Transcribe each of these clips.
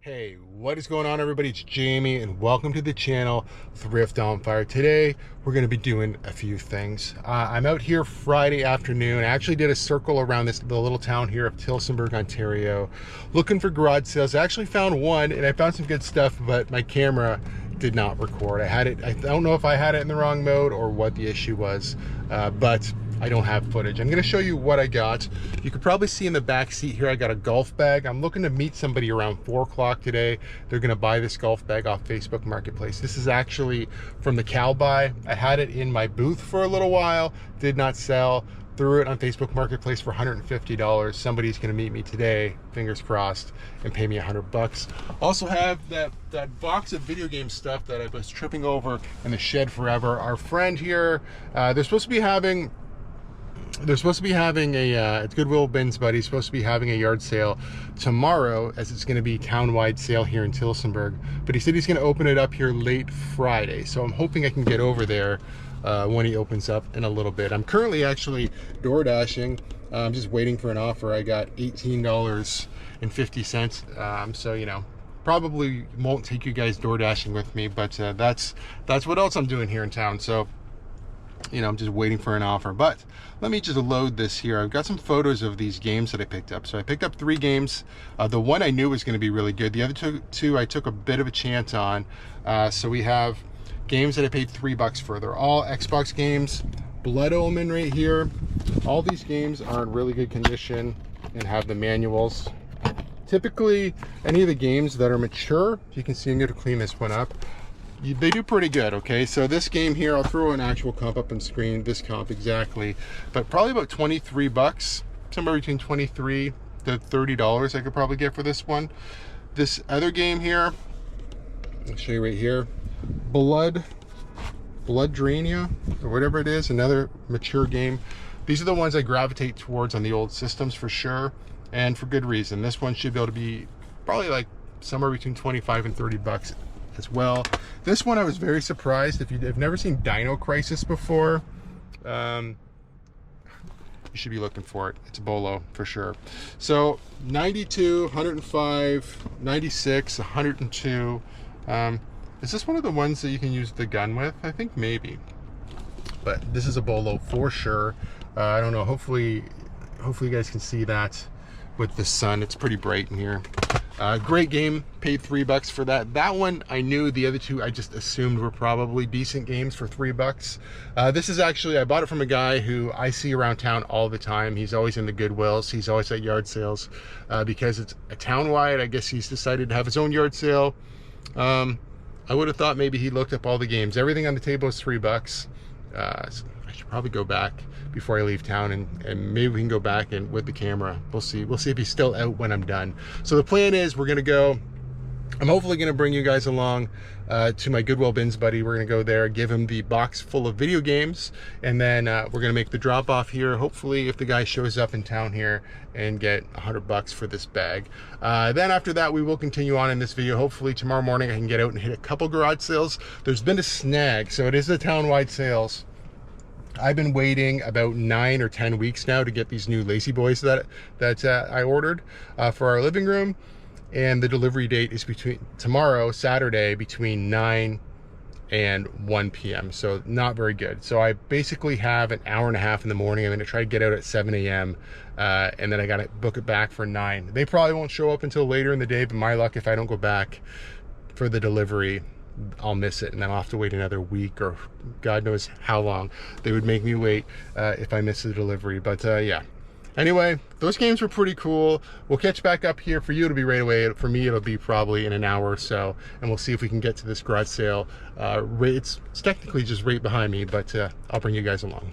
Hey, what is going on, everybody? It's Jamie and welcome to the channel Thrift-Onfire. Today we're going to be doing a few things. I'm out here Friday afternoon. I actually did a circle around the little town here of Tillsonburg, Ontario, looking for garage sales. I actually found one and I found some good stuff, but my camera did not record. I don't know if I had it in the wrong mode or what the issue was, but I don't have footage. I'm going to show you what I got. You could probably see in the back seat here I got a golf bag. I'm looking to meet somebody around 4 o'clock today. They're going to buy this golf bag off Facebook Marketplace. This is actually from the Cal buy. I had it in my booth for a little while, did not sell. Threw it on Facebook Marketplace for $150. Somebody's going to meet me today, fingers crossed, and pay me $100. Also have that box of video game stuff that I was tripping over in the shed forever. Our friend here, they're supposed to be having a it's Goodwill Ben's buddy, supposed to be having a yard sale tomorrow, as it's going to be town-wide sale here in Tillsonburg, but he said he's going to open it up here late Friday, so I'm hoping I can get over there when he opens up in a little bit. I'm currently actually door dashing. I'm just waiting for an offer. I got $18.50, so you know, probably won't take you guys door dashing with me, but that's what else I'm doing here in town. So you know, I'm just waiting for an offer. But let me just load this here. I've got some photos of these games that I picked up. So I picked up 3 games. The one I knew was going to be really good. The other two I took a bit of a chance on. So we have games that I paid $3 for. They're all Xbox games. Blood Omen right here. All these games are in really good condition and have the manuals. Typically, any of the games that are mature, you can see I'm going to clean this one up, they do pretty good. Okay, so this game here, I'll throw an actual comp up on screen, this comp exactly, but probably about $23, somewhere between $23 to $30 I could probably get for this one. This other game here, I'll show you right here, Blooddrania, or whatever it is, another mature game. These are the ones I gravitate towards on the old systems for sure, and for good reason. This one should be able to be probably like somewhere between $25 and $30 as well. This one I was very surprised. If you've never seen Dino Crisis before, you should be looking for it. It's a bolo for sure. So 92, 105, 96, 102. Is this one of the ones that you can use the gun with? I think maybe, but this is a bolo for sure. I don't know, hopefully you guys can see that with the sun. It's pretty bright in here. Great game, paid $3 for that. That one I knew. The other two I just assumed were probably decent games for $3. This is actually, I bought it from a guy who I see around town all the time. He's always in the Goodwills. He's always at yard sales because it's a town-wide. I guess he's decided to have his own yard sale. I would have thought maybe he looked up all the games. Everything on the table is $3. So I should probably go back before I leave town and maybe we can go back and with the camera. We'll see if he's still out when I'm done. So the plan is we're gonna go, I'm hopefully gonna bring you guys along to my Goodwill Bins buddy. We're gonna go there, give him the box full of video games, and then we're gonna make the drop off here, hopefully if the guy shows up in town here, and get $100 for this bag. Then after that we will continue on in this video. Hopefully tomorrow morning I can get out and hit a couple garage sales. There's been a snag, so it is the town-wide sales. I've been waiting about 9 or 10 weeks now to get these new Lazy Boys that I ordered for our living room, and the delivery date is tomorrow, Saturday, between 9 and 1 p.m. so not very good. So I basically have an hour and a half in the morning. I'm going to try to get out at 7 a.m. And then I got to book it back for 9. They probably won't show up until later in the day, but my luck, if I don't go back for the delivery, I'll miss it, and then I'll have to wait another week or God knows how long they would make me wait if I miss the delivery. But yeah, anyway, those games were pretty cool. We'll catch back up here. For you it'll be right away. For me it'll be probably in an hour or so, and we'll see if we can get to this garage sale. It's technically just right behind me, but I'll bring you guys along.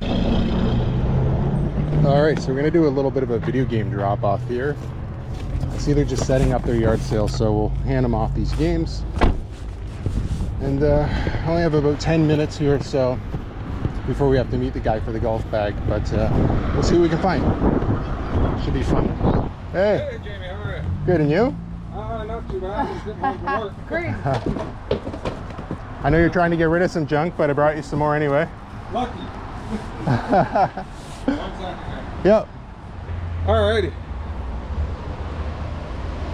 All right, so we're gonna do a little bit of a video game drop off here. See, they're just setting up their yard sale, so we'll hand them off these games. And I only have about 10 minutes here or so before we have to meet the guy for the golf bag, but we'll see what we can find. Should be fun. Hey. Hey Jamie, how are you? Good, and you? Not too bad. Just getting home from work. Great. I know you're trying to get rid of some junk, but I brought you some more anyway. Lucky. 1 second here. Yep. Alrighty.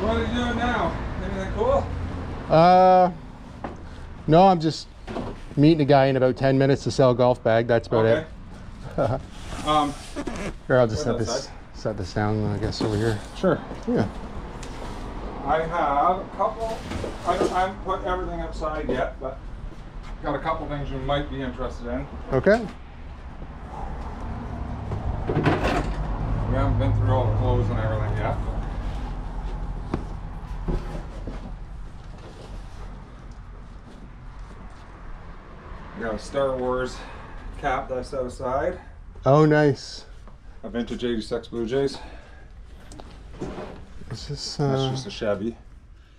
What are you doing now? Anything cool? No, I'm just meeting a guy in about 10 minutes to sell a golf bag. That's about Okay. it. Here, I'll just set this down, I guess, over here. Sure. Yeah. I have a couple. I haven't put everything outside yet, but got a couple things you might be interested in. Okay. We haven't been through all the clothes and everything yet. We got a Star Wars cap that I set aside. Oh, nice. A vintage '86 Blue Jays. Is this, That's just a Chevy.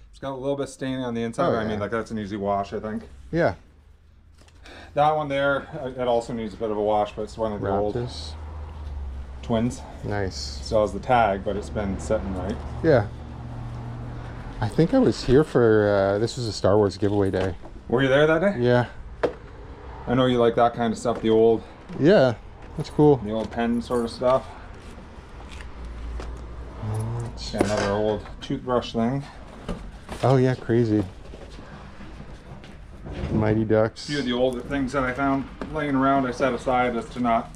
It's got a little bit staining on the inside. Oh, but I mean, yeah. like that's an easy wash, I think. Yeah. That one there, it also needs a bit of a wash, but it's one of the old Raptors. twins. Nice. Still has the tag, but it's been sitting right. Yeah. I think I was here for, this was a Star Wars giveaway day. Were you there that day? Yeah. I know you like that kind of stuff, the old Yeah. That's cool. pen sort of stuff. Got another old toothbrush thing. Oh, yeah, crazy. Mighty Ducks. A few of the older things that I found laying around I set aside as to not,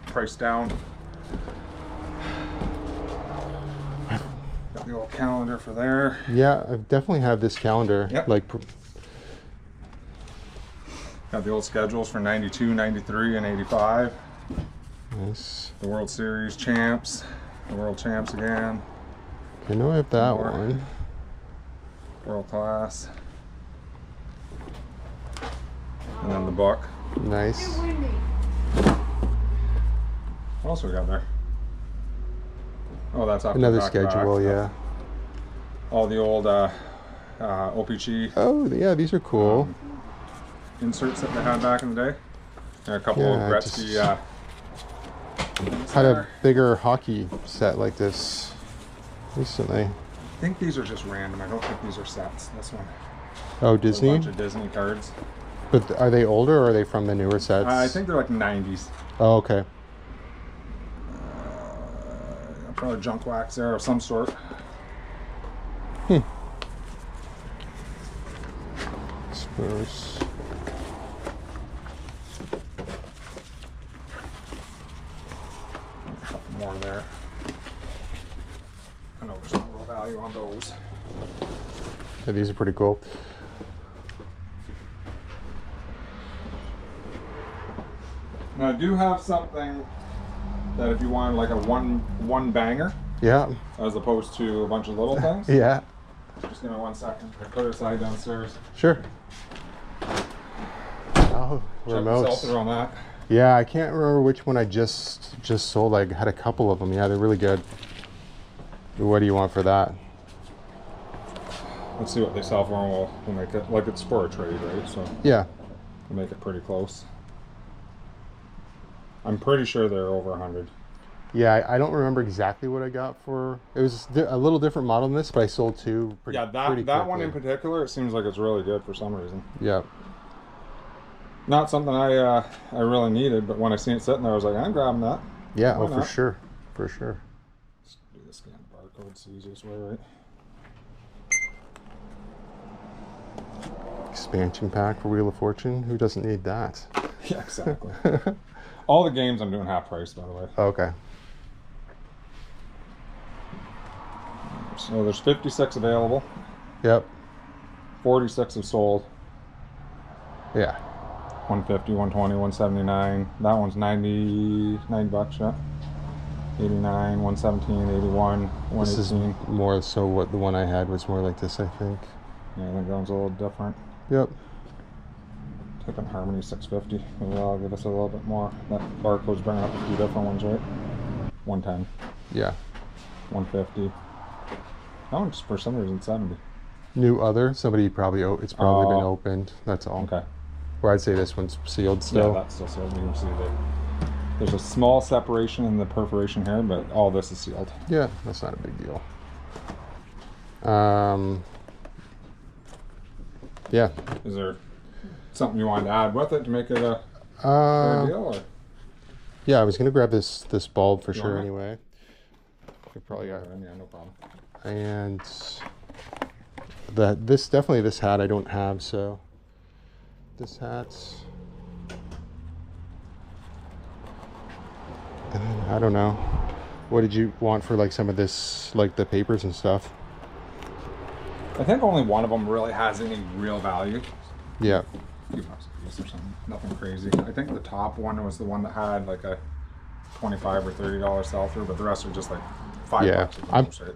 price down. Got the old calendar for there. Yeah, I definitely have this calendar. Yep. Like, Got the old schedules for 92, 93, and 85. nice. The World Series champs. The World Champs again. I know I have that More. one. World Class. And then the book. Nice. What else we got there? Oh, that's up Another back to back. schedule, yeah. All the old OPG Oh, yeah, these are cool. inserts that they had back in the day. And a couple Yeah, of Gretzky. Had a bigger hockey set like this recently. I think these are just random. I don't think these are sets. This one. Oh, A Disney? bunch of Disney cards. But are they older or are they from the newer sets? I think they're like 90s. Oh, okay. Probably junk wax there of some sort. Spurs. A couple more there. I know there's no real value on those. Yeah, these are pretty cool. Now I do have something that if you want like a one banger Yeah. as opposed to a bunch of little things. Yeah. Just give me 1 second. I put it aside downstairs. Sure. Oh, Check the sell-through remotes. on that. Yeah, I can't remember which one I just sold. I had a couple of them. Yeah, they're really good. What do you want for that? Let's see what they sell for, and we'll make it like it's for a trade, right? So Yeah. we'll make it pretty close. I'm pretty sure they're over 100. Yeah, I don't remember exactly what I got for. It was a little different model than this, but I sold two pretty Yeah, pretty that one in quickly. particular, it seems like it's really good for some reason. Yeah. Not something I really needed, but when I seen it sitting there, I was like, I'm grabbing that. Yeah, Why oh, for not? sure. For sure. Let's do the scan barcode. It's the easiest way, right? Expansion pack for Wheel of Fortune. Who doesn't need that? Yeah, exactly. All the games I'm doing half price, by the way. Okay. So there's 56 available. Yep. 46 have sold. Yeah. 150, 120, 179. That one's 90 bucks, yeah. 89, 117, 81, This is 118. more so what the one I had was more like this, I think. Yeah, I think that one's a little different. Yep. Type in Harmony 650. Maybe that'll give us a little bit more. That barcode's bringing up a few different ones, right? 110, Yeah. 150. That one's for some reason 70. New other. Somebody probably it's probably been Oh. opened. That's all. Okay. Or I'd say this one's sealed still. Yeah, that's still sealed. You can see that there's a small separation in the perforation here, but all this is sealed. Yeah, that's not a big deal. Yeah. Is there something you wanted to add with it to make it a fair deal? Or? Yeah, I was gonna grab this bulb for You sure want it? anyway. We probably got Yeah, no problem. and definitely this hat I don't have, so this hat's, and then, I don't know, what did you want for like some of this, like the papers and stuff? I think only one of them really has any real value. Yeah. A few bucks a piece or something, nothing crazy. I think the top one was the one that had like a $25 or $30 sell-through, but the rest are just like $5. Yeah,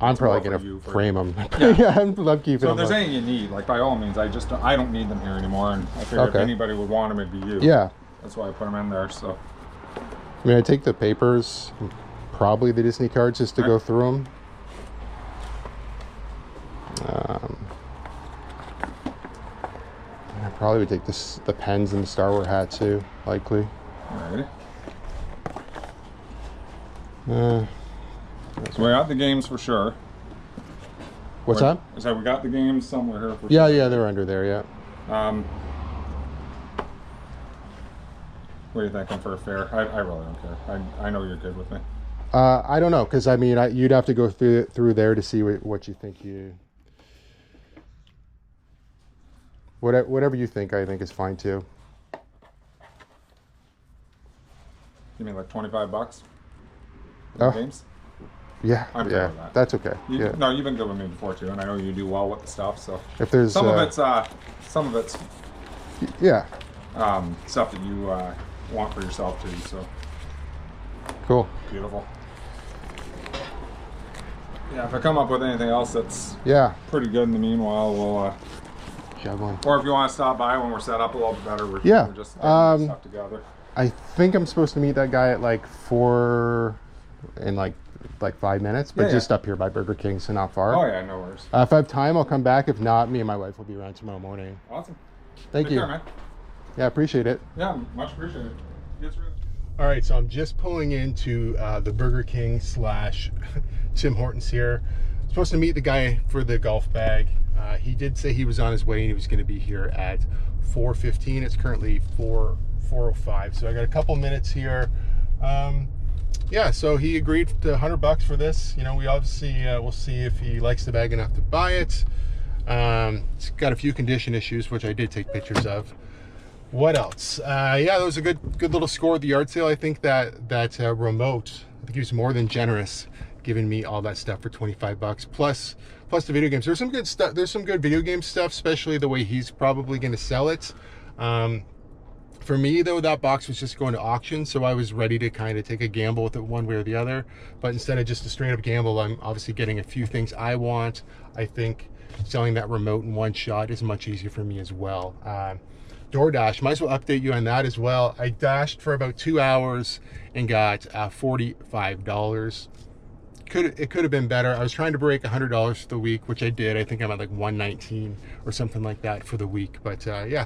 I'm probably gonna frame them. Yeah, yeah, I love keeping them. So if there's anything you need, like by all means, I don't need them here anymore, and I figured if anybody would want them, it'd be you. Yeah, that's why I put them in there. So, I mean, I take the papers, probably the Disney cards, just to go through them. I probably would take the pens and the Star Wars hat too, likely. Alrighty. So we got the games for sure. What's that? I said we got the games somewhere here for sure. Yeah, yeah, they're under there, yeah. What are you thinking for a fare? I really don't care. I know you're good with me. I don't know, because I mean, you'd have to go through there to see what you think whatever you think, I think is fine too. You mean like $25? Oh. Games? Yeah, I'm good with that. That's okay. No, you've been good with me before too, and I know you do well with the stuff. So if there's some of it's yeah, stuff that you want for yourself too. So cool, beautiful. Yeah, if I come up with anything else that's pretty good in the meanwhile, we'll juggling. Or if you want to stop by when we're set up a little bit better, we're just getting stuff together. I think I'm supposed to meet that guy at like 4 in like 5 minutes, but just up here by Burger King, so not far. Oh yeah, no worries. If I have time, I'll come back. If not, me and my wife will be around tomorrow morning. Awesome. Thank you. Take care, man. Yeah, appreciate it. Yeah, much appreciated. All right, so I'm just pulling into the Burger King / Tim Hortons here. I'm supposed to meet the guy for the golf bag. He did say he was on his way and he was going to be here at 4:15. It's currently 4:05, so I got a couple minutes here. Yeah, so he agreed to $100 for this. You know, we obviously we'll see if he likes the bag enough to buy it. It's got a few condition issues, which I did take pictures of. What else? Yeah, that was a good little score at the yard sale. I think that remote, I think he was more than generous, giving me all that stuff for $25 plus the video games. There's some good stuff. There's some good video game stuff, especially the way he's probably going to sell it. For me though, that box was just going to auction, so I was ready to kind of take a gamble with it one way or the other. But instead of just a straight up gamble, I'm obviously getting a few things I want. I think selling that remote in one shot is much easier for me as well. DoorDash, might as well update you on that as well. I dashed for about 2 hours and got $45. It could have been better. I was trying to break $100 for the week, which I did. I think I'm at like 119 or something like that for the week. But yeah,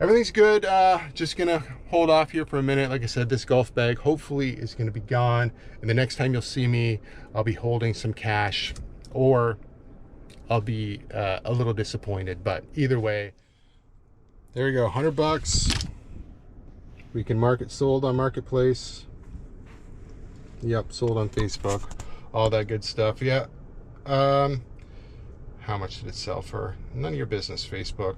everything's good. Just gonna hold off here for a minute. Like I said, this golf bag hopefully is gonna be gone, and the next time you'll see me, I'll be holding some cash, or I'll be a little disappointed. But either way, there we go, $100. We can mark it sold on Marketplace. Yep, sold on Facebook. All that good stuff. Yeah. How much did it sell for? None of your business, Facebook.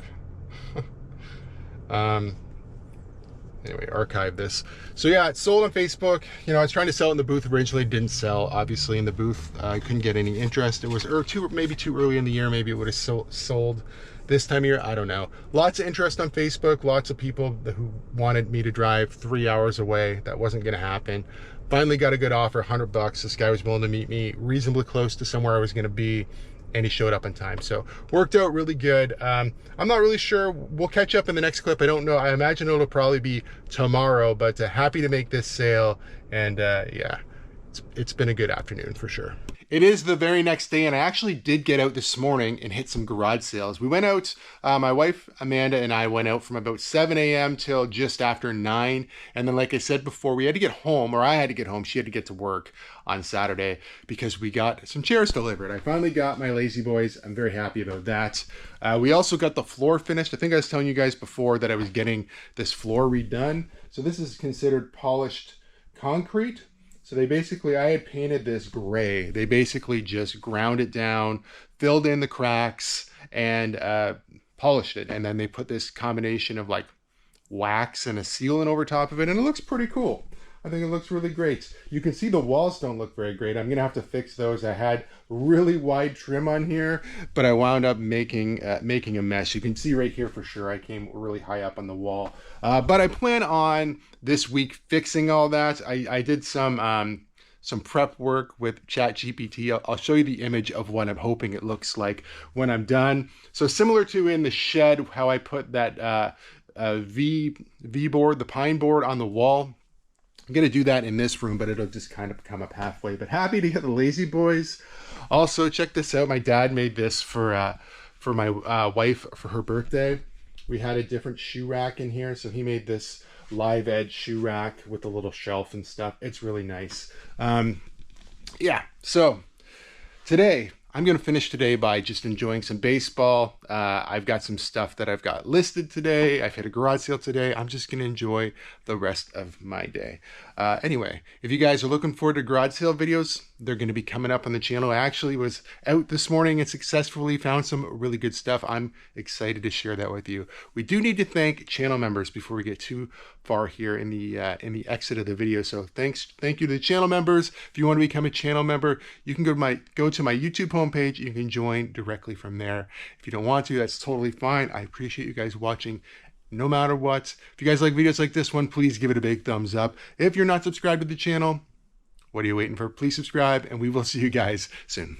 Anyway, archive this. So yeah, it's sold on Facebook. You know, I was trying to sell it in the booth originally, didn't sell. Obviously in the booth, I couldn't get any interest. It was maybe too early in the year. Maybe it would have sold this time of year. I don't know. Lots of interest on Facebook. Lots of people who wanted me to drive 3 hours away. That wasn't going to happen. Finally got a good offer, $100. This guy was willing to meet me reasonably close to somewhere I was going to be, and he showed up in time. So worked out really good. I'm not really sure. We'll catch up in the next clip. I don't know. I imagine it'll probably be tomorrow, but happy to make this sale. And yeah, it's been a good afternoon for sure. It is the very next day, and I actually did get out this morning and hit some garage sales. We went out, my wife Amanda and I went out from about 7 a.m. till just after 9. And then, like I said before, we had to get home, or I had to get home. She had to get to work on Saturday because we got some chairs delivered. I finally got my Lazy Boys. I'm very happy about that. We also got the floor finished. I think I was telling you guys before that I was getting this floor redone. So this is considered polished concrete. So they basically, I had painted this gray. They basically just ground it down, filled in the cracks, and polished it. And then they put this combination of like wax and a sealant over top of it, and it looks pretty cool. I think it looks really great. You can see the walls don't look very great. I'm gonna have to fix those. I had really wide trim on here, but I wound up making a mess. You can see right here for sure I came really high up on the wall. But I plan on this week fixing all that. I did some prep work with ChatGPT. I'll show you the image of what I'm hoping it looks like when I'm done. So similar to in the shed, how I put that V board, the pine board on the wall. I'm going to do that in this room, but it'll just kind of come up halfway. But happy to get the Lazy Boys. Also, check this out. My dad made this for my wife for her birthday. We had a different shoe rack in here, so he made this live edge shoe rack with a little shelf and stuff. It's really nice. Yeah, so today, I'm going to finish today by just enjoying some baseball. I've got some stuff that I've got listed today. I've hit a garage sale today. I'm just going to enjoy the rest of my day. Anyway, if you guys are looking forward to garage sale videos, they're going to be coming up on the channel. I actually was out this morning and successfully found some really good stuff. I'm excited to share that with you. We do need to thank channel members before we get too far here in the exit of the video. So thank you to the channel members. If you want to become a channel member, you can go to my YouTube homepage. You can join directly from there. If you don't want to, that's totally fine. I appreciate you guys watching no matter what. If you guys like videos like this one, please give it a big thumbs up. If you're not subscribed to the channel, what are you waiting for? Please subscribe, and we will see you guys soon.